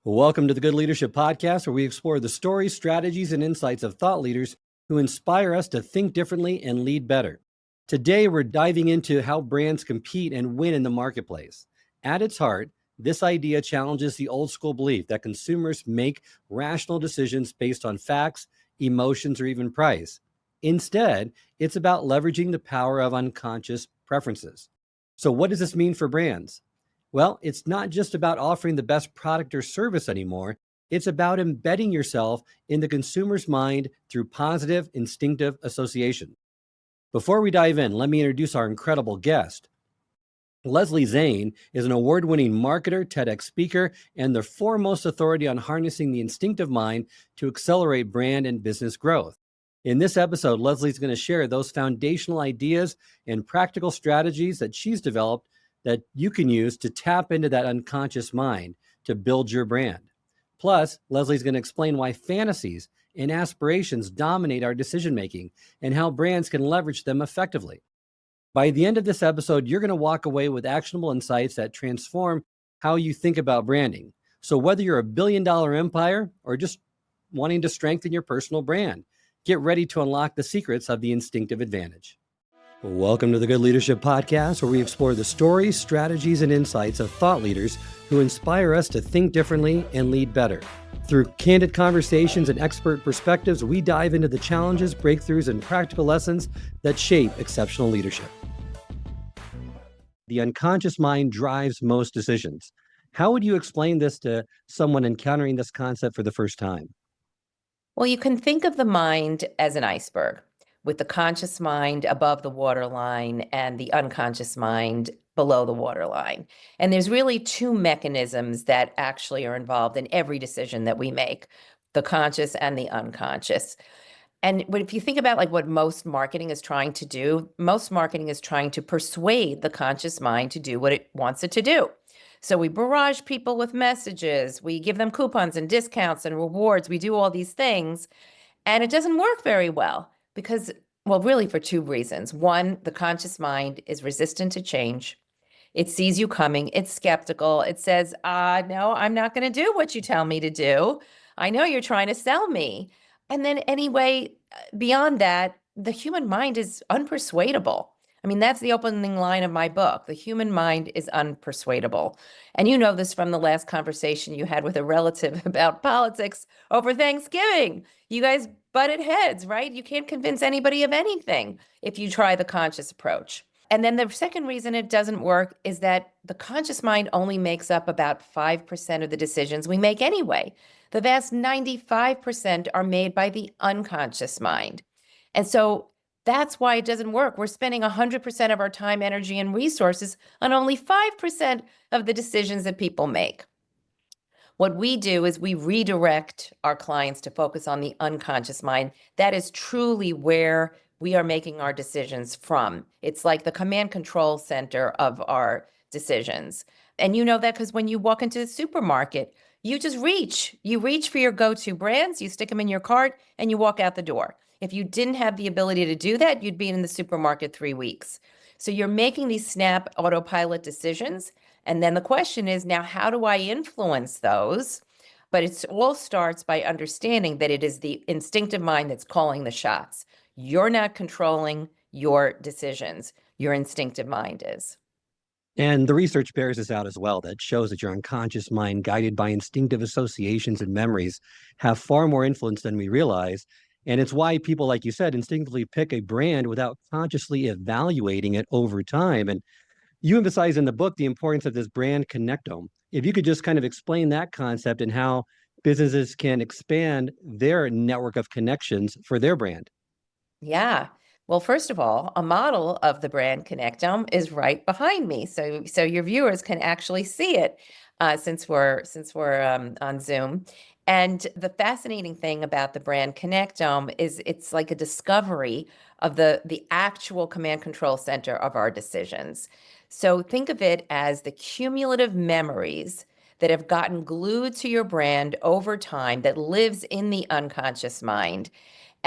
Welcome to the Good Leadership Podcast, where we explore the stories, strategies, and insights of thought leaders who inspire us to think differently and lead better. Today, we're diving into how brands compete and win in the marketplace. At its heart, this idea challenges the old school belief that consumers make rational decisions based on facts, emotions, or even price. Instead, it's about leveraging the power of unconscious preferences. So, what does this mean for brands? Well, it's not just about offering the best product or service anymore. It's about embedding yourself in the consumer's mind through positive, instinctive association. Before we dive in, let me introduce our incredible guest. Leslie Zane is an award-winning marketer, TEDx speaker, and the foremost authority on harnessing the instinctive mind to accelerate brand and business growth. In this episode, Leslie's going to share those foundational ideas and practical strategies that she's developed that you can use to tap into that unconscious mind to build your brand. Plus, Leslie's going to explain why fantasies and aspirations dominate our decision-making and how brands can leverage them effectively. By the end of this episode, you're going to walk away with actionable insights that transform how you think about branding. So whether you're a billion-dollar empire or just wanting to strengthen your personal brand, get ready to unlock the secrets of the instinctive advantage. Welcome to the Good Leadership Podcast, where we explore the stories, strategies, and insights of thought leaders who inspire us to think differently and lead better. Through candid conversations and expert perspectives, we dive into the challenges, breakthroughs, and practical lessons that shape exceptional leadership. The unconscious mind drives most decisions. How would you explain this to someone encountering this concept for the first time? Well, you can think of the mind as an iceberg, with the conscious mind above the waterline and the unconscious mind below the waterline. And there's really two mechanisms that actually are involved in every decision that we make, the conscious and the unconscious. And if you think about like what most marketing is trying to do, most marketing is trying to persuade the conscious mind to do what it wants it to do. So we barrage people with messages, we give them coupons and discounts and rewards, we do all these things, and it doesn't work very well because, well, really for two reasons. One, the conscious mind is resistant to change. It sees you coming, it's skeptical, it says, no, I'm not going to do what you tell me to do. I know you're trying to sell me. And then anyway, beyond that, the human mind is unpersuadable. I mean, that's the opening line of my book. The human mind is unpersuadable. And you know this from the last conversation you had with a relative about politics over Thanksgiving. You guys butted heads, right? You can't convince anybody of anything if you try the conscious approach. And then the second reason it doesn't work is that the conscious mind only makes up about 5% of the decisions we make anyway. The vast 95% are made by the unconscious mind. And so that's why it doesn't work. We're spending 100% of our time, energy, and resources on only 5% of the decisions that people make. What we do is we redirect our clients to focus on the unconscious mind. That is truly where we are making our decisions from. It's like the command control center of our decisions. And you know that because when you walk into the supermarket, you just reach. You reach for your go-to brands, you stick them in your cart, and you walk out the door. If you didn't have the ability to do that, you'd be in the supermarket 3 weeks. So you're making these snap autopilot decisions. And then the question is, now, how do I influence those? But it all starts by understanding that it is the instinctive mind that's calling the shots. You're not controlling your decisions. Your instinctive mind is. And the research bears this out as well, that shows that your unconscious mind, guided by instinctive associations and memories, have far more influence than we realize. And it's why people, like you said, instinctively pick a brand without consciously evaluating it over time. And you emphasize in the book the importance of this brand connectome. If you could just kind of explain that concept and how businesses can expand their network of connections for their brand. Yeah. Well, first of all, a model of the Brand Connectome is right behind me, so your viewers can actually see it since we're on Zoom. And the fascinating thing about the Brand Connectome is it's like a discovery of the actual command control center of our decisions. So think of it as the cumulative memories that have gotten glued to your brand over time that lives in the unconscious mind.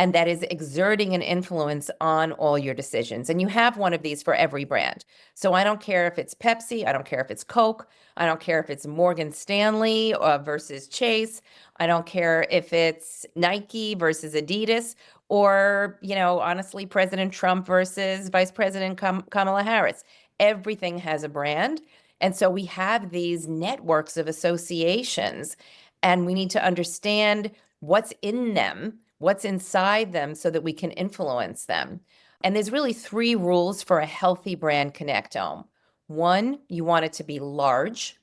and that is exerting an influence on all your decisions. And you have one of these for every brand. So I don't care if it's Pepsi, I don't care if it's Coke, I don't care if it's Morgan Stanley versus Chase, I don't care if it's Nike versus Adidas, or, honestly, President Trump versus Vice President Kamala Harris. Everything has a brand. And so we have these networks of associations, and we need to understand what's in them, what's inside them, so that we can influence them. And there's really three rules for a healthy brand connectome. One, you want it to be large.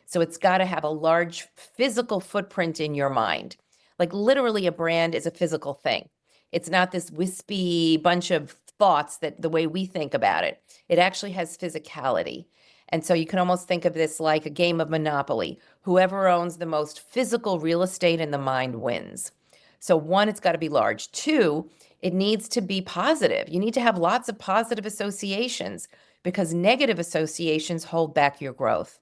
So it's got to have a large physical footprint in your mind. Like literally, a brand is a physical thing. It's not this wispy bunch of thoughts that the way we think about it. It actually has physicality. And so you can almost think of this like a game of Monopoly. Whoever owns the most physical real estate in the mind wins. So one, it's got to be large. Two, it needs to be positive. You need to have lots of positive associations, because negative associations hold back your growth.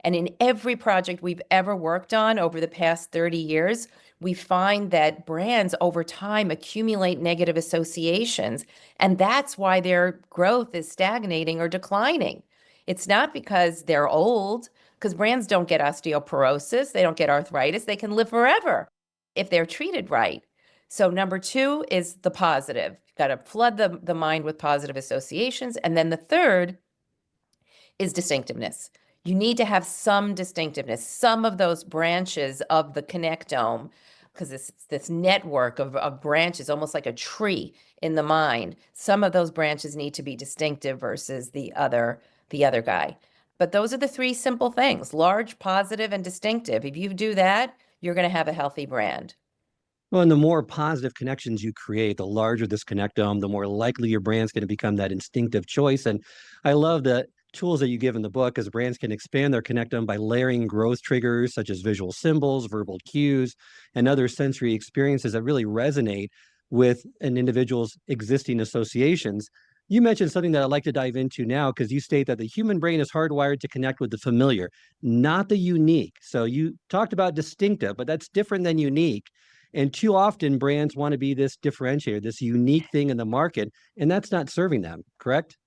And in every project we've ever worked on over the past 30 years, we find that brands over time accumulate negative associations. And that's why their growth is stagnating or declining. It's not because they're old, because brands don't get osteoporosis, they don't get arthritis, they can live forever if they're treated right. So number two is the positive. You've got to flood the mind with positive associations. And then the third is distinctiveness. You need to have some distinctiveness, some of those branches of the connectome, because this network of branches, almost like a tree in the mind. Some of those branches need to be distinctive versus the other guy. But those are the three simple things: large, positive, and distinctive. If you do that, you're going to have a healthy brand. Well, and the more positive connections you create, the larger this connectome, the more likely your brand's going to become that instinctive choice. And I love the tools that you give in the book, as brands can expand their connectome by layering growth triggers such as visual symbols, verbal cues, and other sensory experiences that really resonate with an individual's existing associations. You mentioned something that I'd like to dive into now, because you state that the human brain is hardwired to connect with the familiar, not the unique. So you talked about distinctive, but that's different than unique. And too often, brands want to be this differentiator, this unique thing in the market, and that's not serving them, correct?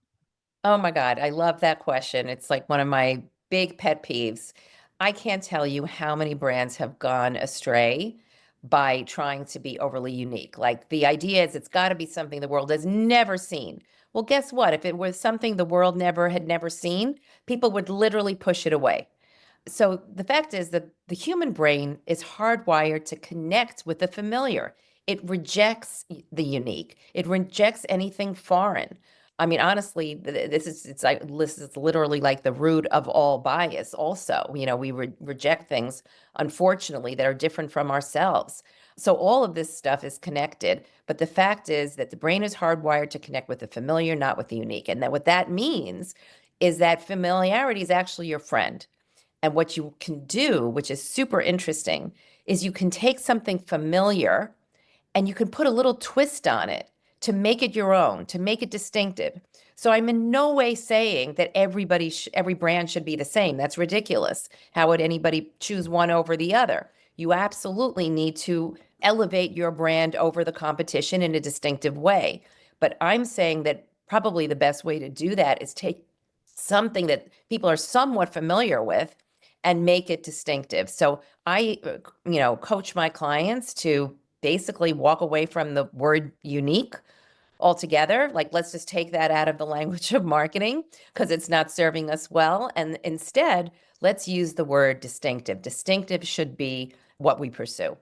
Oh my God, I love that question. It's like one of my big pet peeves. I can't tell you how many brands have gone astray by trying to be overly unique. Like the idea is it's got to be something the world has never seen. Well, guess what? If it was something the world had never seen, people would literally push it away. So the fact is that the human brain is hardwired to connect with the familiar. It rejects the unique. It rejects anything foreign. I mean, honestly, this is literally like the root of all bias. Also, we reject things, unfortunately, that are different from ourselves. So all of this stuff is connected. But the fact is that the brain is hardwired to connect with the familiar, not with the unique. And that what that means is that familiarity is actually your friend. And what you can do, which is super interesting, is you can take something familiar and you can put a little twist on it to make it your own, to make it distinctive. So I'm in no way saying that every brand should be the same. That's ridiculous. How would anybody choose one over the other? You absolutely need to elevate your brand over the competition in a distinctive way. But I'm saying that probably the best way to do that is take something that people are somewhat familiar with and make it distinctive. So I, coach my clients to basically walk away from the word unique altogether. Like, let's just take that out of the language of marketing because it's not serving us well. And instead, let's use the word distinctive. Distinctive should be what we pursue.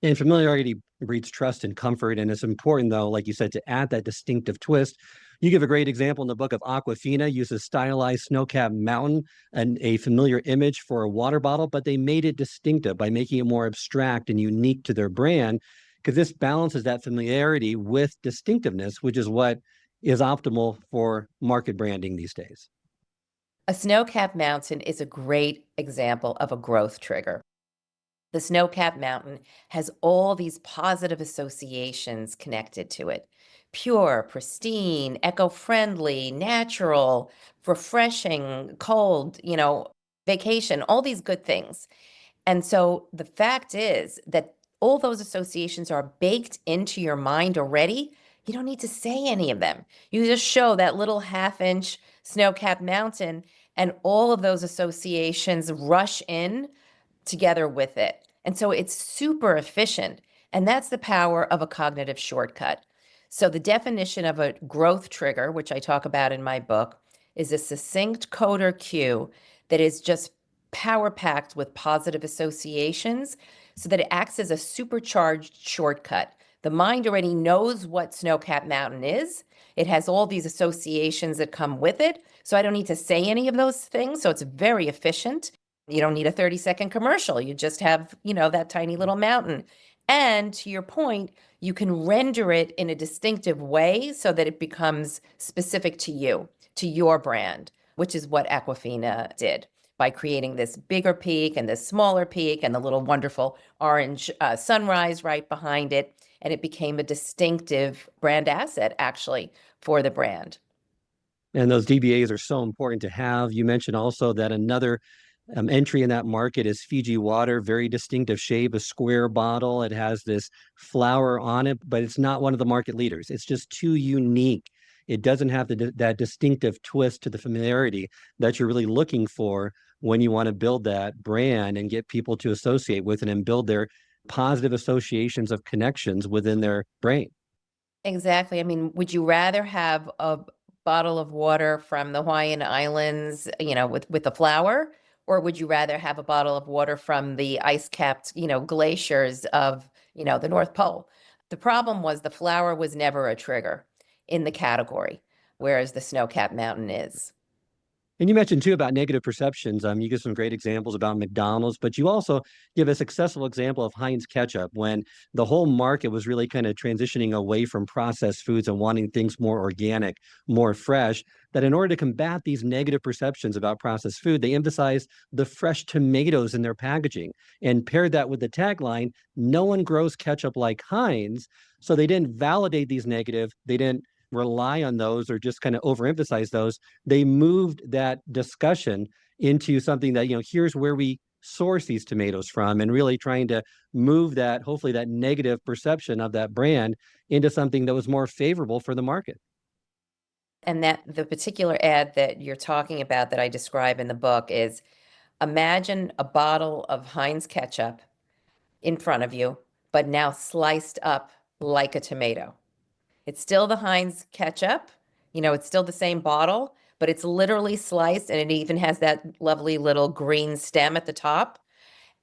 And familiarity breeds trust and comfort. And it's important, though, like you said, to add that distinctive twist. You give a great example in the book of Aquafina, uses stylized snow-capped mountain and a familiar image for a water bottle, but they made it distinctive by making it more abstract and unique to their brand, because this balances that familiarity with distinctiveness, which is what is optimal for market branding these days. A snow-capped mountain is a great example of a growth trigger. The snow-capped mountain has all these positive associations connected to it. Pure, pristine, eco-friendly, natural, refreshing, cold, vacation, all these good things. And so the fact is that all those associations are baked into your mind already. You don't need to say any of them. You just show that little half-inch snow-capped mountain, and all of those associations rush in together with it. And so it's super efficient. And that's the power of a cognitive shortcut. So the definition of a growth trigger, which I talk about in my book, is a succinct code or cue that is just power packed with positive associations so that it acts as a supercharged shortcut. The mind already knows what Snowcap Mountain is. It has all these associations that come with it. So I don't need to say any of those things. So it's very efficient. You don't need a 30-second commercial. You just have, that tiny little mountain. And to your point, you can render it in a distinctive way so that it becomes specific to you, to your brand, which is what Aquafina did by creating this bigger peak and this smaller peak and the little wonderful orange sunrise right behind it. And it became a distinctive brand asset, actually, for the brand. And those DBAs are so important to have. You mentioned also that another entry in that market is Fiji water, very distinctive shape, a square bottle. It has this flower on it, but it's not one of the market leaders. It's just too unique. It doesn't have that distinctive twist to the familiarity that you're really looking for when you want to build that brand and get people to associate with it and build their positive associations of connections within their brain. Exactly. I mean, would you rather have a bottle of water from the Hawaiian Islands, with a flower, or would you rather have a bottle of water from the ice-capped, glaciers of, the North Pole? The problem was the flower was never a trigger in the category, whereas the snow-capped mountain is. And you mentioned too about negative perceptions. You give some great examples about McDonald's, but you also give a successful example of Heinz ketchup when the whole market was really kind of transitioning away from processed foods and wanting things more organic, more fresh. That in order to combat these negative perceptions about processed food, they emphasized the fresh tomatoes in their packaging and paired that with the tagline, "No one grows ketchup like Heinz." So they didn't validate these negative. They didn't rely on those or just kind of overemphasize those. They moved that discussion into something that, here's where we source these tomatoes from, and really trying to move that, hopefully, that negative perception of that brand into something that was more favorable for the market. And that the particular ad that you're talking about that I describe in the book is, imagine a bottle of Heinz ketchup in front of you, but now sliced up like a tomato. It's still the Heinz ketchup, it's still the same bottle, but it's literally sliced, and it even has that lovely little green stem at the top.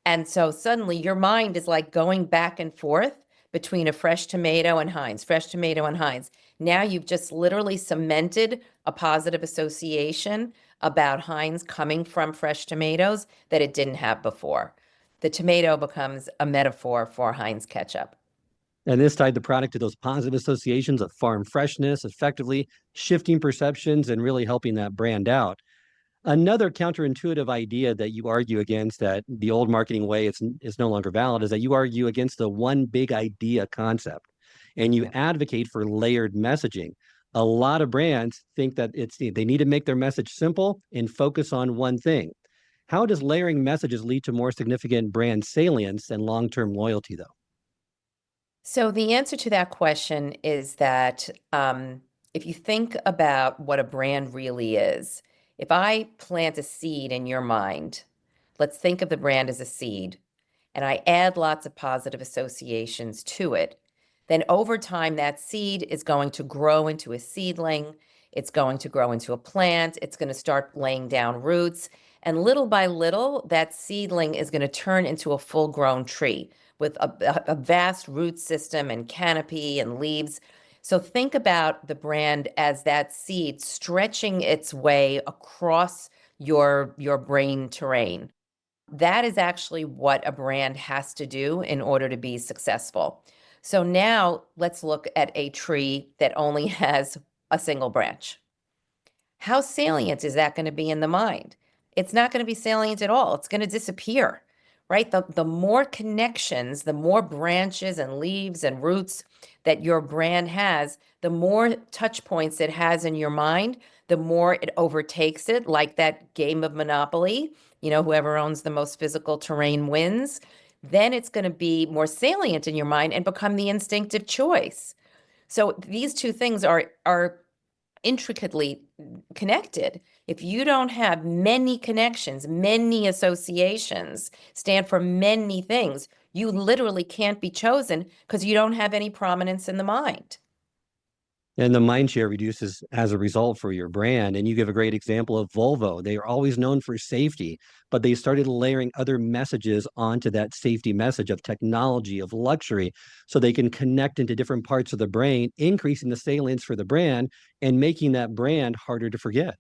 And so suddenly your mind is like going back and forth between a fresh tomato and Heinz, fresh tomato and Heinz. Now you've just literally cemented a positive association about Heinz coming from fresh tomatoes that it didn't have before. The tomato becomes a metaphor for Heinz ketchup. And this tied the product to those positive associations of farm freshness, effectively shifting perceptions and really helping that brand out. Another counterintuitive idea that you argue against, that the old marketing way is no longer valid, is that you argue against the one big idea concept, and you advocate for layered messaging. A lot of brands think that they need to make their message simple and focus on one thing. How does layering messages lead to more significant brand salience and long-term loyalty, though? So the answer to that question is that if you think about what a brand really is, if I plant a seed in your mind, let's think of the brand as a seed, and I add lots of positive associations to it, then over time that seed is going to grow into a seedling, it's going to grow into a plant, it's going to start laying down roots, and little by little, that seedling is going to turn into a full-grown tree with a vast root system and canopy and leaves. So think about the brand as that seed stretching its way across your brain terrain. That is actually what a brand has to do in order to be successful. So now let's look at a tree that only has a single branch. How salient is that going to be in the mind? It's not going to be salient at all. It's going to disappear, right? The more connections, the more branches and leaves and roots that your brand has, the more touch points it has in your mind, the more it overtakes it, like that game of Monopoly. Whoever owns the most physical terrain wins. then it's going to be more salient in your mind and become the instinctive choice. So these two things are intricately connected. If you don't have many connections, many associations, stand for many things, you literally can't be chosen because you don't have any prominence in the mind. And the mind share reduces as a result for your brand. And you give a great example of Volvo. They are always known for safety, but they started layering other messages onto that safety message of technology, of luxury, so they can connect into different parts of the brain, increasing the salience for the brand and making that brand harder to forget.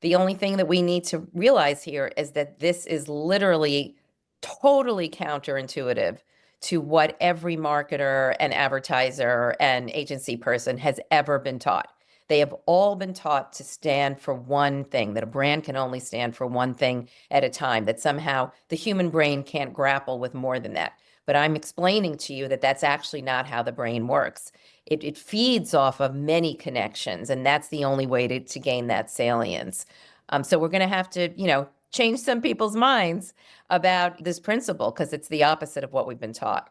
The only thing that we need to realize here is that this is literally totally counterintuitive to what every marketer and advertiser and agency person has ever been taught. They have all been taught to stand for one thing, that a brand can only stand for one thing at a time, that somehow the human brain can't grapple with more than that. But I'm explaining to you that that's actually not how the brain works. It feeds off of many connections, and that's the only way to gain that salience. So we're going to have to, change some people's minds about this principle because it's the opposite of what we've been taught.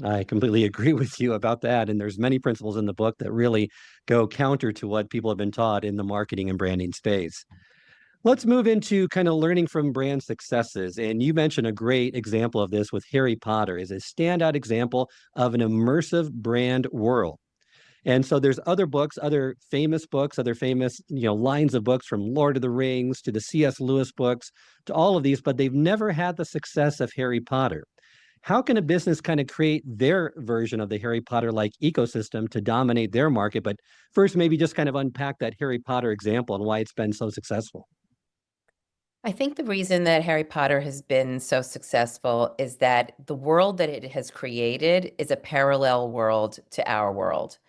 I completely agree with you about that. And there's many principles in the book that really go counter to what people have been taught in the marketing and branding space. Let's move into kind of learning from brand successes. And you mentioned a great example of this with Harry Potter as a standout example of an immersive brand world. And so there's other books, other famous, lines of books from Lord of the Rings to the C.S. Lewis books to all of these, but they've never had the success of Harry Potter. How can a business kind of create their version of the Harry Potter like ecosystem to dominate their market? But first, maybe just kind of unpack that Harry Potter example and why it's been so successful. I think the reason that Harry Potter has been so successful is that the world that it has created is a parallel world to our world.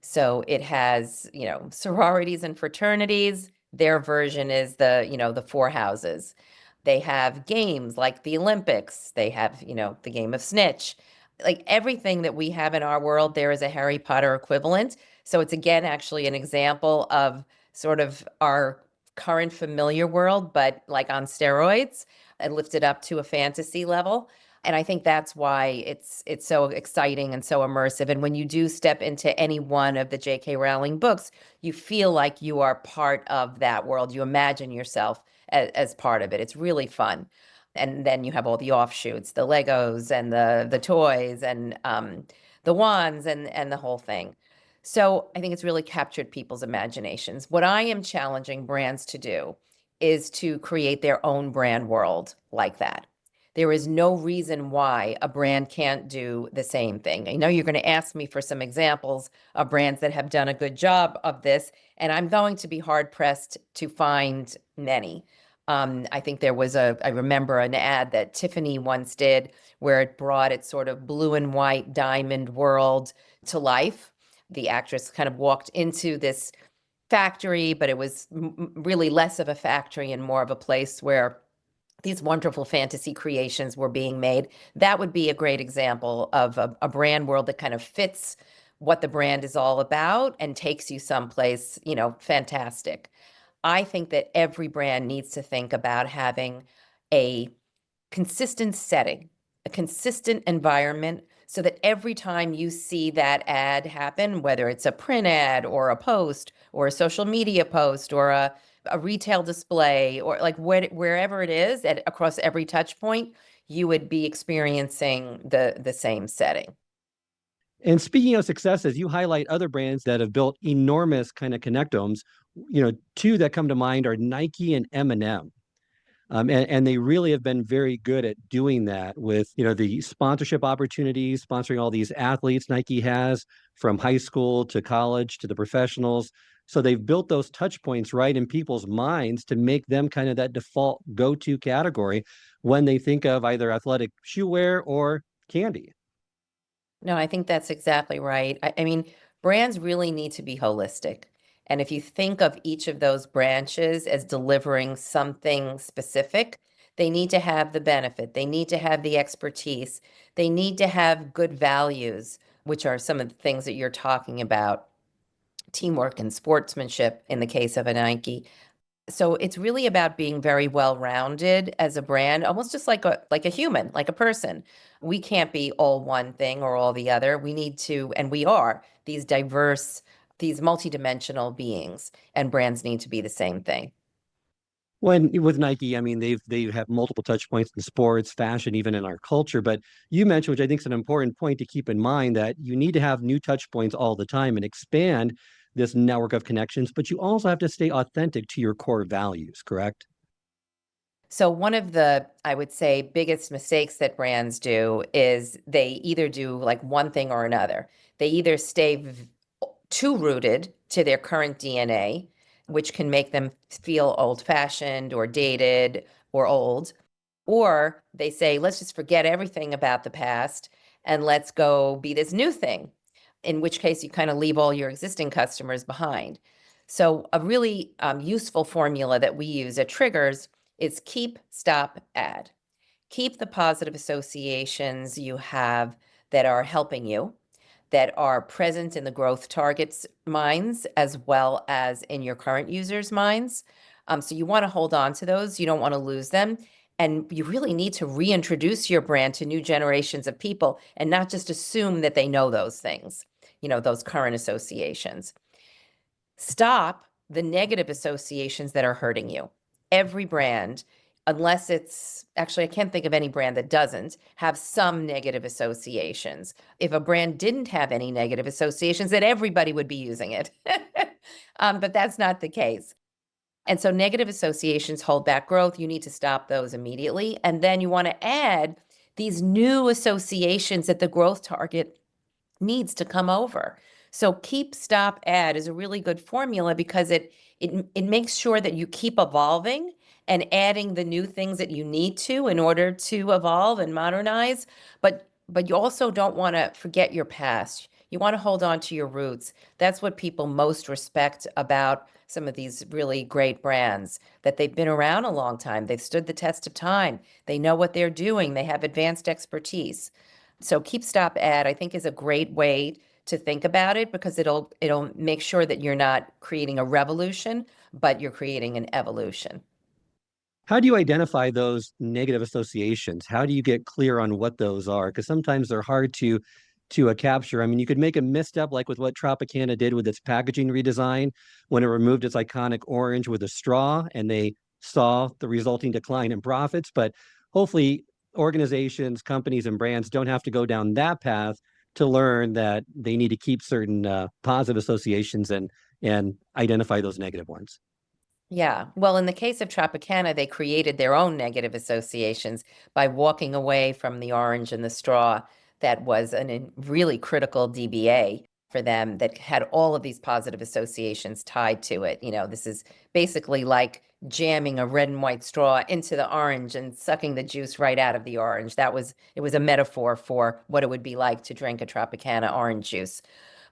So it has, sororities and fraternities. Their version is the four houses. They have games like the Olympics. They have, the game of Snitch. Like everything that we have in our world, there is a Harry Potter equivalent. So it's again actually an example of sort of our current familiar world, but like on steroids and lifted up to a fantasy level. And I think that's why it's so exciting and so immersive. And when you do step into any one of the J.K. Rowling books, you feel like you are part of that world. You imagine yourself as part of it. It's really fun. And then you have all the offshoots, the Legos and the toys and the wands and the whole thing. So I think it's really captured people's imaginations. What I am challenging brands to do is to create their own brand world like that. There is no reason why a brand can't do the same thing. I know you're going to ask me for some examples of brands that have done a good job of this, and I'm going to be hard pressed to find many. I think I remember an ad that Tiffany once did where it brought its sort of blue and white diamond world to life. The actress kind of walked into this factory, but it was really less of a factory and more of a place where these wonderful fantasy creations were being made. That would be a great example of a brand world that kind of fits what the brand is all about and takes you someplace, fantastic. I think that every brand needs to think about having a consistent setting, a consistent environment, so that every time you see that ad happen, whether it's a print ad or a post or a social media post or a retail display or like wherever it is across every touch point, you would be experiencing the same setting. And speaking of successes, you highlight other brands that have built enormous kind of connectomes. Two that come to mind are Nike and M&M. And they really have been very good at doing that with, the sponsorship opportunities, sponsoring all these athletes Nike has from high school to college to the professionals. So they've built those touch points right in people's minds to make them kind of that default go-to category when they think of either athletic shoe wear or candy. No, I think that's exactly right. I mean, brands really need to be holistic. And if you think of each of those branches as delivering something specific, they need to have the benefit, they need to have the expertise, they need to have good values, which are some of the things that you're talking about, teamwork and sportsmanship in the case of a Nike. So it's really about being very well-rounded as a brand, almost just like a human, like a person. We can't be all one thing or all the other. We need to, and we are these diverse, these multidimensional beings, and brands need to be the same thing. When with Nike, I mean, they have multiple touch points in sports, fashion, even in our culture. But you mentioned, which I think is an important point to keep in mind, that you need to have new touch points all the time and expand this network of connections, but you also have to stay authentic to your core values, correct? So one of the, I would say, biggest mistakes that brands do is they either do like one thing or another. They either stay too rooted to their current DNA, which can make them feel old-fashioned or dated or old, or they say, let's just forget everything about the past and let's go be this new thing, in which case you kind of leave all your existing customers behind. So a really useful formula that we use at Triggers is keep, stop, add. Keep the positive associations you have that are helping you, that are present in the growth targets' minds as well as in your current users' minds. So you want to hold on to those. You don't want to lose them. And you really need to reintroduce your brand to new generations of people and not just assume that they know those things, those current associations. Stop the negative associations that are hurting you. Every brand, unless it's actually, I can't think of any brand that doesn't have some negative associations. If a brand didn't have any negative associations, then everybody would be using it. But that's not the case. And so negative associations hold back growth. You need to stop those immediately. And then you want to add these new associations that the growth target needs to come over. So keep, stop, add is a really good formula because it makes sure that you keep evolving and adding the new things that you need to in order to evolve and modernize. But you also don't want to forget your past. You want to hold on to your roots. That's what people most respect about some of these really great brands, that they've been around a long time. They've stood the test of time. They know what they're doing. They have advanced expertise. So keep, stop, add, I think is a great way to think about it because it'll make sure that you're not creating a revolution, but you're creating an evolution. How do you identify those negative associations? How do you get clear on what those are? Because sometimes they're hard to capture. I mean, you could make a misstep like with what Tropicana did with its packaging redesign when it removed its iconic orange with a straw, and they saw the resulting decline in profits. But hopefully, organizations, companies, and brands don't have to go down that path to learn that they need to keep certain positive associations and identify those negative ones. Yeah. Well, in the case of Tropicana, they created their own negative associations by walking away from the orange and the straw that was a really critical DBA for them that had all of these positive associations tied to it. This is basically like jamming a red and white straw into the orange and sucking the juice right out of the orange. It was a metaphor for what it would be like to drink a Tropicana orange juice.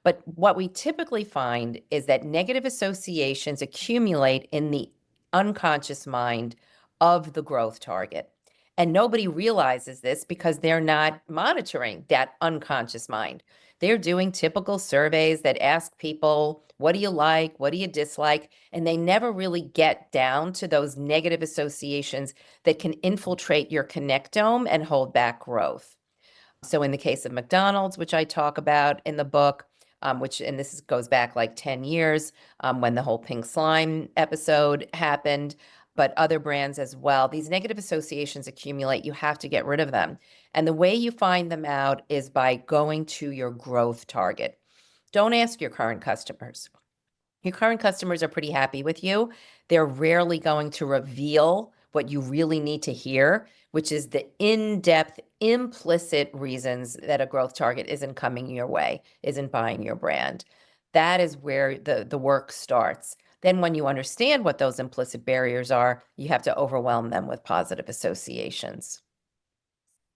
But what we typically find is that negative associations accumulate in the unconscious mind of the growth target. And nobody realizes this because they're not monitoring that unconscious mind. They're doing typical surveys that ask people, what do you like? What do you dislike? And they never really get down to those negative associations that can infiltrate your connectome and hold back growth. So in the case of McDonald's, which I talk about in the book, and this goes back like 10 years when the whole pink slime episode happened, but other brands as well. These negative associations accumulate. You have to get rid of them. And the way you find them out is by going to your growth target. Don't ask your current customers. Your current customers are pretty happy with you. They're rarely going to reveal what you really need to hear, which is the in-depth, implicit reasons that a growth target isn't coming your way, isn't buying your brand. That is where the work starts. Then when you understand what those implicit barriers are, you have to overwhelm them with positive associations.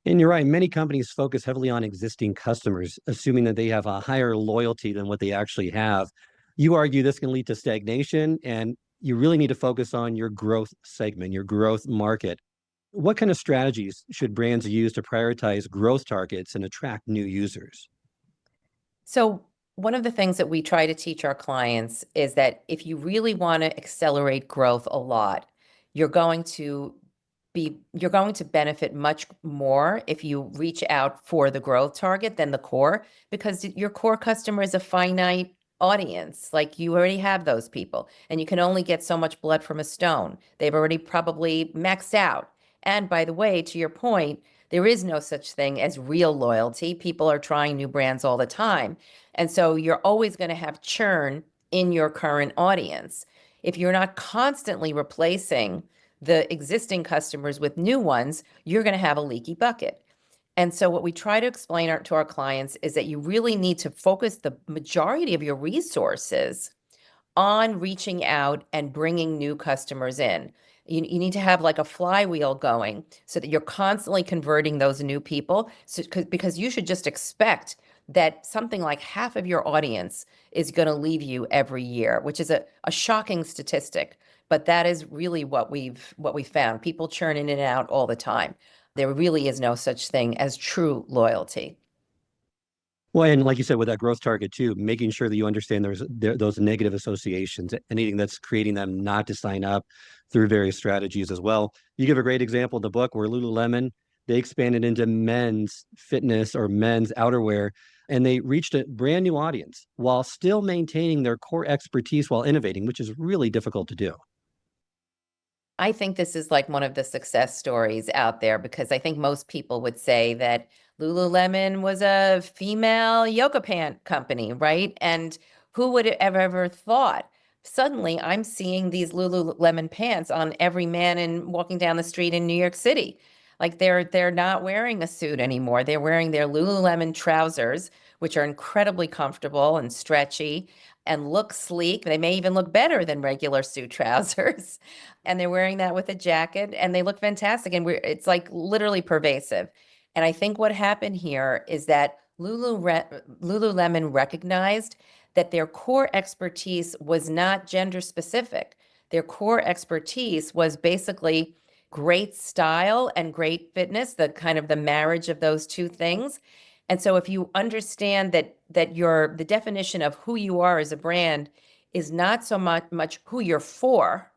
And you're right, many companies focus heavily on existing customers, assuming that they have a higher loyalty than what they actually have. You argue this can lead to stagnation, and you really need to focus on your growth segment, your growth market. What kind of strategies should brands use to prioritize growth targets and attract new users? So One of the things that we try to teach our clients is that if you really want to accelerate growth a lot, you're going to you're going to benefit much more if you reach out for the growth target than the core, because your core customer is a finite audience. Like, you already have those people, and you can only get so much blood from a stone. They've already probably maxed out. And by the way, to your point, there is no such thing as real loyalty. People are trying new brands all the time. And so you're always going to have churn in your current audience. If you're not constantly replacing the existing customers with new ones, you're going to have a leaky bucket. And so what we try to explain to our clients is that you really need to focus the majority of your resources on reaching out and bringing new customers in. You need to have like a flywheel going so that you're constantly converting those new people. So, because you should just expect that something like half of your audience is going to leave you every year, which is a shocking statistic. But that is really what we've found. People churn in and out all the time. There really is no such thing as true loyalty. Well, and like you said, with that growth target too, making sure that you understand those negative associations, anything that's creating them not to sign up through various strategies as well. You give a great example in the book where Lululemon, they expanded into men's fitness or men's outerwear, and they reached a brand new audience while still maintaining their core expertise while innovating, which is really difficult to do. I think this is like one of the success stories out there, because I think most people would say that Lululemon was a female yoga pant company, right? And who would have ever thought? Suddenly, I'm seeing these Lululemon pants on every man in walking down the street in New York City. Like, they're not wearing a suit anymore. They're wearing their Lululemon trousers, which are incredibly comfortable and stretchy and look sleek. They may even look better than regular suit trousers. And they're wearing that with a jacket, and they look fantastic. And it's like literally pervasive. And I think what happened here is that Lululemon recognized that their core expertise was not gender specific. Their core expertise was basically great style and great fitness, the kind of the marriage of those two things. And so if you understand that the definition of who you are as a brand is not so much who you're for,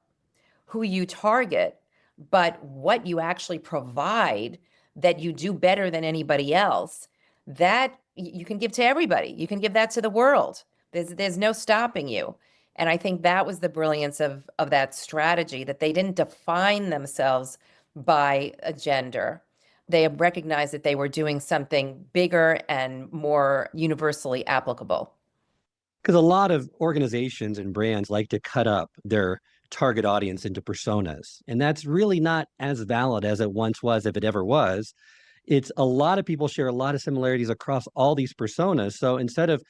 who you target, but what you actually provide that you do better than anybody else, that you can give to everybody. You can give that to the world. There's no stopping you. And I think that was the brilliance of that strategy, that they didn't define themselves by a gender. They recognized that they were doing something bigger and more universally applicable. Because a lot of organizations and brands like to cut up their target audience into personas. And that's really not as valid as it once was, if it ever was. It's a lot of people share a lot of similarities across all these personas. So instead of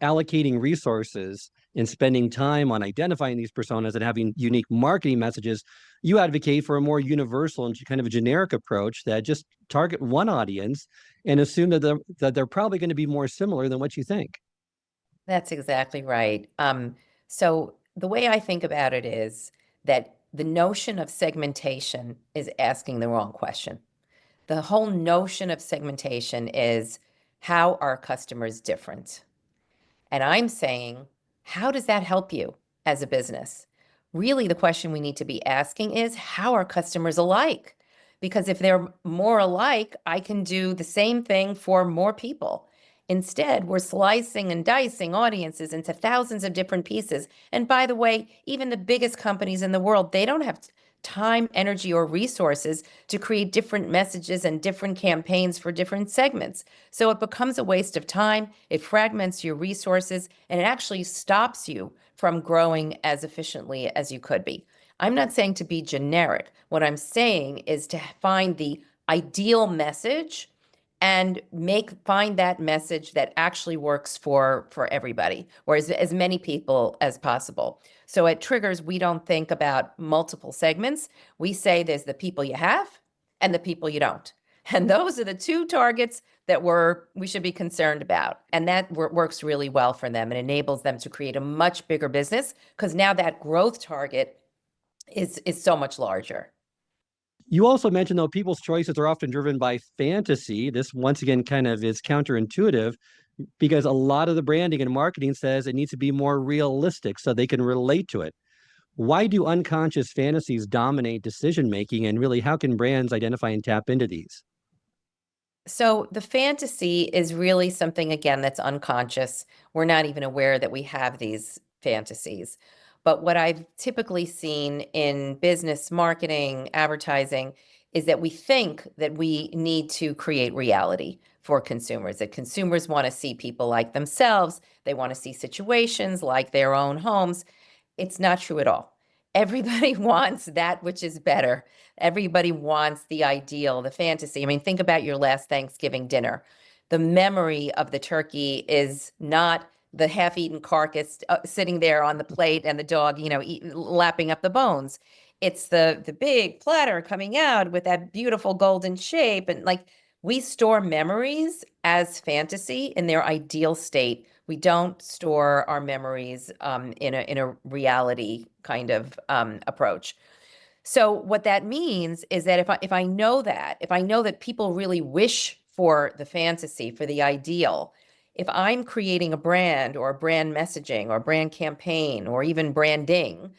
allocating resources and spending time on identifying these personas and having unique marketing messages, you advocate for a more universal and kind of a generic approach that just target one audience and assume that they're probably going to be more similar than what you think. That's exactly right. So the way I think about it is that the notion of segmentation is asking the wrong question. The whole notion of segmentation is, how are customers different? And I'm saying, how does that help you as a business? Really, the question we need to be asking is, how are customers alike? Because if they're more alike, I can do the same thing for more people. Instead, we're slicing and dicing audiences into thousands of different pieces. And by the way, even the biggest companies in the world, they don't have time, energy, or resources to create different messages and different campaigns for different segments. So it becomes a waste of time, it fragments your resources, and it actually stops you from growing as efficiently as you could be. I'm not saying to be generic. What I'm saying is to find the ideal message and find that message that actually works for everybody, or as many people as possible. So at Triggers, we don't think about multiple segments. We say there's the people you have and the people you don't. And those are the two targets that we should be concerned about. And that works really well for them and enables them to create a much bigger business, because now that growth target is so much larger. You also mentioned, though, people's choices are often driven by fantasy. This, once again, kind of is counterintuitive. because a lot of the branding and marketing says it needs to be more realistic so they can relate to it. Why do unconscious fantasies dominate decision making? And really, how can brands identify and tap into these? So the fantasy is really something, again, that's unconscious. We're not even aware that we have these fantasies. But what I've typically seen in business, marketing, advertising is that we think that we need to create reality for consumers, that consumers want to see people like themselves. They want to see situations like their own homes. It's not true at all. Everybody wants that which is better. Everybody wants the ideal, the fantasy. I mean, think about your last Thanksgiving dinner. The memory of the turkey is not the half-eaten carcass sitting there on the plate and the dog, lapping up the bones. It's the big platter coming out with that beautiful golden shape. And like, we store memories as fantasy in their ideal state. We don't store our memories in a reality kind of approach. So what that means is that if I know that, if I know that people really wish for the fantasy, for the ideal, if I'm creating a brand or brand messaging or brand campaign or even branding,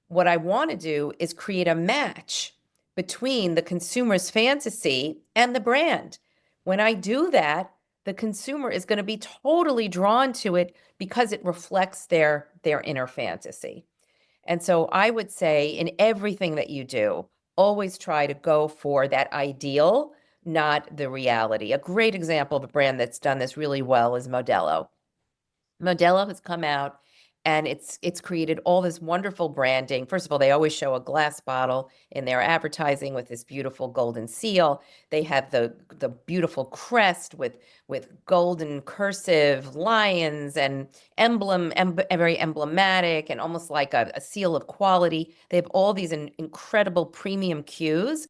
what I want to do is create a match between the consumer's fantasy and the brand. When I do that, the consumer is going to be totally drawn to it because it reflects their inner fantasy. And so I would say in everything that you do, always try to go for that ideal, not the reality. A great example of a brand that's done this really well is Modelo. Modelo has come out and it's created all this wonderful branding. First of all, they always show a glass bottle in their advertising with this beautiful golden seal. They have the beautiful crest with golden cursive lions and very emblematic and almost like a seal of quality. They have all these incredible premium cues.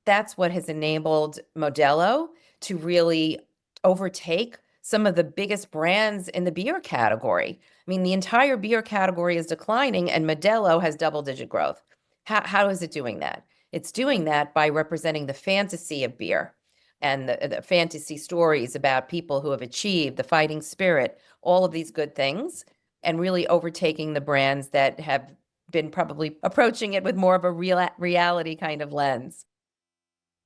That's what has enabled Modelo to really overtake some of the biggest brands in the beer category. I mean, the entire beer category is declining, and Modelo has double-digit growth. How is it doing that? It's doing that by representing the fantasy of beer and the fantasy stories about people who have achieved the fighting spirit, all of these good things, and really overtaking the brands that have been probably approaching it with more of a reality kind of lens.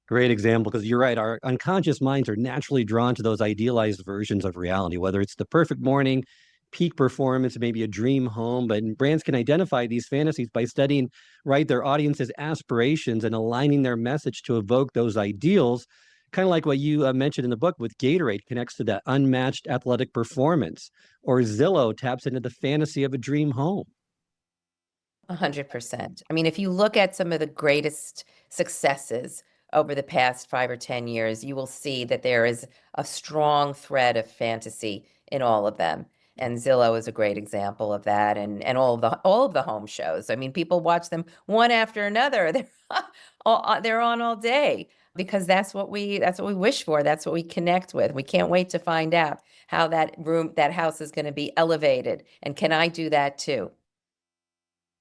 Great example, because you're right. Our unconscious minds are naturally drawn to those idealized versions of reality, whether it's the perfect morning, peak performance, maybe a dream home. But brands can identify these fantasies by studying, right, their audience's aspirations and aligning their message to evoke those ideals. Kind of like what you mentioned in the book with Gatorade connects to that unmatched athletic performance, or Zillow taps into the fantasy of a dream home. 100%. I mean, if you look at some of the greatest successes over the past 5 or 10 years, you will see that there is a strong thread of fantasy in all of them. And Zillow is a great example of that, and all of the home shows. I mean, people watch them one after another. They're on all day because that's what we wish for. That's what we connect with. We can't wait to find out how that house is going to be elevated. And can I do that too?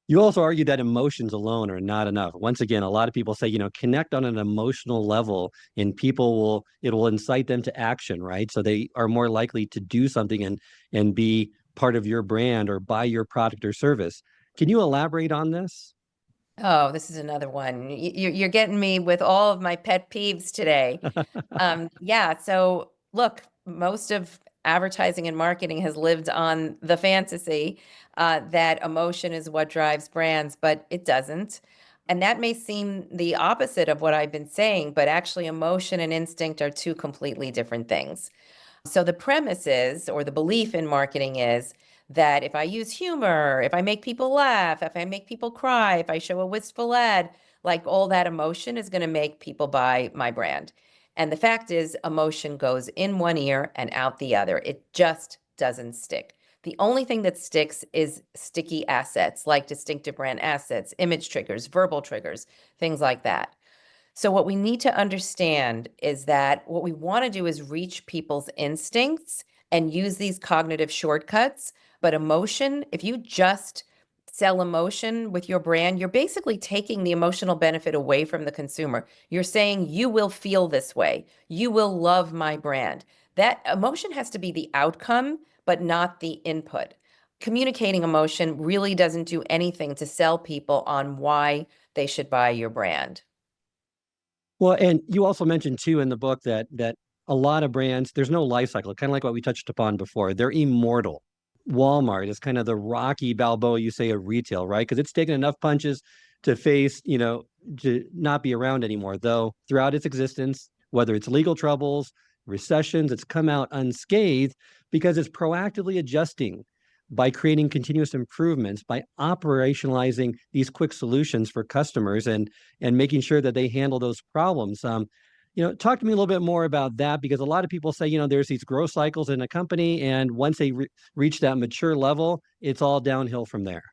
You also argue that emotions alone are not enough. Once again, a lot of people say, connect on an emotional level and it will incite them to action, right? So they are more likely to do something and be part of your brand or buy your product or service. Can you elaborate on this? Oh, this is another one. You're getting me with all of my pet peeves today. Yeah, so look, most of advertising and marketing has lived on the fantasy that emotion is what drives brands, but it doesn't. And that may seem the opposite of what I've been saying, but actually, emotion and instinct are two completely different things. So the premise is, or the belief in marketing is, that if I use humor, if I make people laugh, if I make people cry, if I show a wistful ad, like all that emotion is going to make people buy my brand. And the fact is, emotion goes in one ear and out the other. It just doesn't stick. The only thing that sticks is sticky assets like distinctive brand assets, image triggers, verbal triggers, things like that. So, what we need to understand is that what we want to do is reach people's instincts and use these cognitive shortcuts. But emotion, if you just sell emotion with your brand, you're basically taking the emotional benefit away from the consumer. You're saying, you will feel this way, you will love my brand. That emotion has to be the outcome, but not the input. Communicating emotion really doesn't do anything to sell people on why they should buy your brand. Well, and you also mentioned too in the book that a lot of brands, there's no life cycle, kind of like what we touched upon before. They're immortal. Walmart is kind of the Rocky Balboa, you say, of retail, right? Because it's taken enough punches to face, to not be around anymore. Though throughout its existence, whether it's legal troubles, recessions, it's come out unscathed because it's proactively adjusting by creating continuous improvements, by operationalizing these quick solutions for customers and making sure that they handle those problems. Talk to me a little bit more about that because a lot of people say, there's these growth cycles in a company, and once they reach that mature level, it's all downhill from there.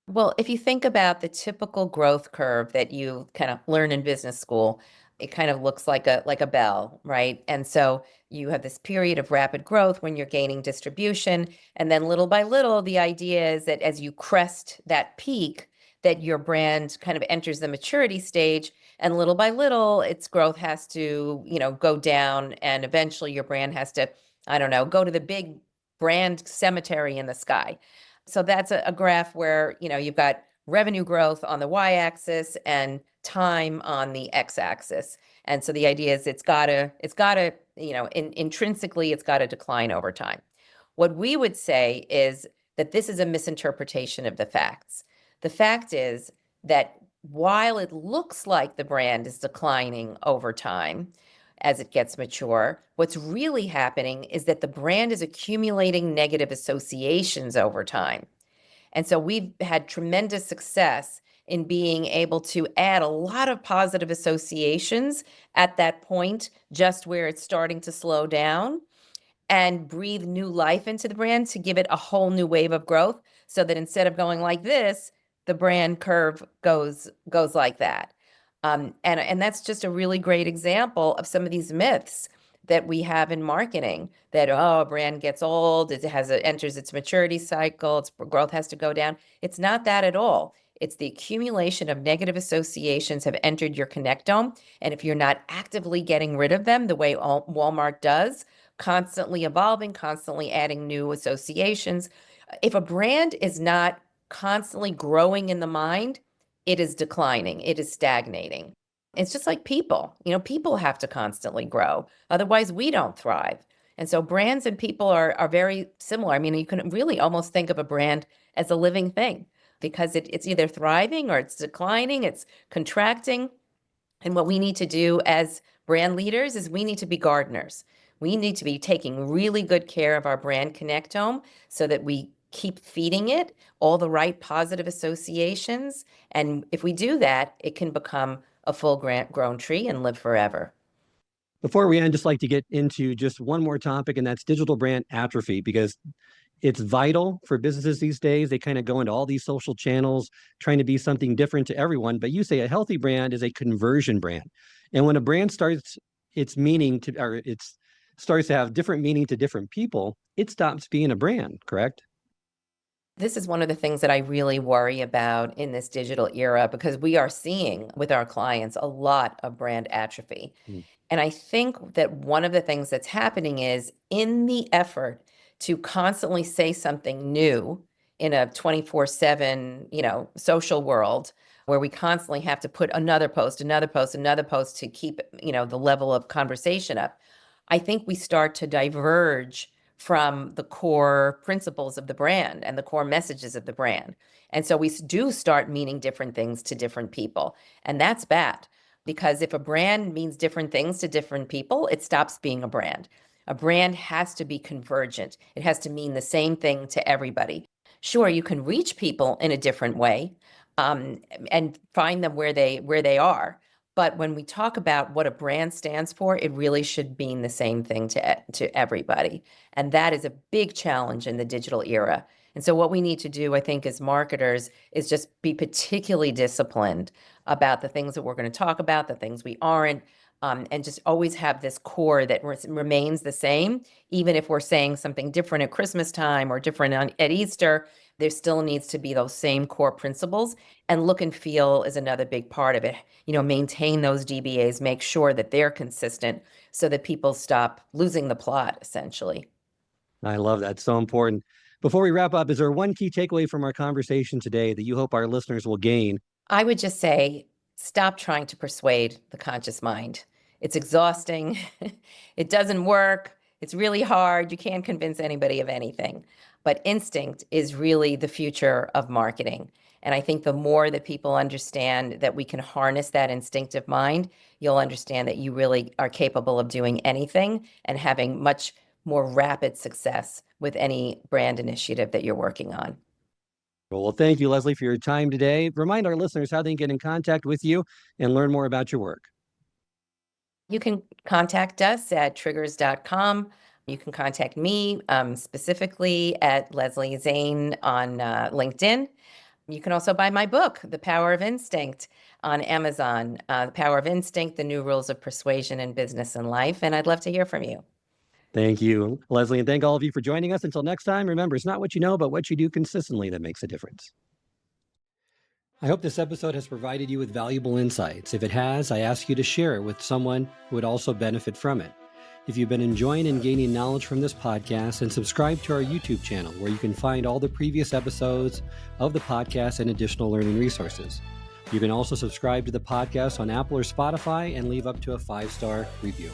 Well, if you think about the typical growth curve that you kind of learn in business school, it kind of looks like a bell, right? And so you have this period of rapid growth when you're gaining distribution, and then little by little, the idea is that as you crest that peak, that your brand kind of enters the maturity stage, and little by little, its growth has to, go down, and eventually your brand has to, I don't know, go to the big brand cemetery in the sky. So that's a graph where, you've got revenue growth on the y-axis and time on the x-axis. And so the idea is it's gotta, intrinsically, it's gotta decline over time. What we would say is that this is a misinterpretation of the facts. The fact is that while it looks like the brand is declining over time as it gets mature, what's really happening is that the brand is accumulating negative associations over time. And so we've had tremendous success in being able to add a lot of positive associations at that point, just where it's starting to slow down, and breathe new life into the brand to give it a whole new wave of growth, so that instead of going like this, the brand curve goes like that. And that's just a really great example of some of these myths that we have in marketing, that a brand gets old, it enters its maturity cycle, its growth has to go down. It's not that at all. It's the accumulation of negative associations have entered your connectome, and if you're not actively getting rid of them the way Walmart does, constantly evolving, constantly adding new associations. If a brand is not constantly growing in the mind, it is declining, it is stagnating. It's just like people. People have to constantly grow. Otherwise, we don't thrive. And so brands and people are very similar. I mean, you can really almost think of a brand as a living thing because it's either thriving or it's declining, it's contracting. And what we need to do as brand leaders is we need to be gardeners. We need to be taking really good care of our brand connectome so that we keep feeding it all the right positive associations. And if we do that, it can become a full grown tree and live forever. Before we end, just like to get into just one more topic, and that's digital brand atrophy, because it's vital for businesses these days. They kind of go into all these social channels trying to be something different to everyone. But you say a healthy brand is a conversion brand. And when a brand starts its meaning to, or it's starts to have different meaning to different people, it stops being a brand, correct? This is one of the things that I really worry about in this digital era because we are seeing with our clients a lot of brand atrophy. Mm. And I think that one of the things that's happening is in the effort to constantly say something new in a 24/7, social world where we constantly have to put another post, another post, another post to keep, the level of conversation up. I think we start to diverge from the core principles of the brand and the core messages of the brand. And so we do start meaning different things to different people. And that's bad because if a brand means different things to different people, it stops being a brand. A brand has to be convergent. It has to mean the same thing to everybody. Sure, you can reach people in a different way, and find them where they are. But when we talk about what a brand stands for, it really should mean the same thing to everybody. And that is a big challenge in the digital era. And so what we need to do, I think, as marketers is just be particularly disciplined about the things that we're going to talk about, the things we aren't, and just always have this core that remains the same. Even if we're saying something different at Christmas time or different at Easter, there still needs to be those same core principles. And look and feel is another big part of it. Maintain those DBAs, make sure that they're consistent so that people stop losing the plot, essentially. I love that. So important. Before we wrap up, is there one key takeaway from our conversation today that you hope our listeners will gain? I would just say, stop trying to persuade the conscious mind. It's exhausting. It doesn't work. It's really hard. You can't convince anybody of anything. But instinct is really the future of marketing. And I think the more that people understand that we can harness that instinctive mind, you'll understand that you really are capable of doing anything and having much more rapid success with any brand initiative that you're working on. Well, thank you, Leslie, for your time today. Remind our listeners how they can get in contact with you and learn more about your work. You can contact us at triggers.com. You can contact me specifically at Leslie Zane on LinkedIn. You can also buy my book, The Power of Instinct, on Amazon. The Power of Instinct, The New Rules of Persuasion in Business and Life. And I'd love to hear from you. Thank you, Leslie, and thank all of you for joining us. Until next time, remember, it's not what you know, but what you do consistently that makes a difference. I hope this episode has provided you with valuable insights. If it has, I ask you to share it with someone who would also benefit from it. If you've been enjoying and gaining knowledge from this podcast, then subscribe to our YouTube channel where you can find all the previous episodes of the podcast and additional learning resources. You can also subscribe to the podcast on Apple or Spotify and leave up to a 5-star review.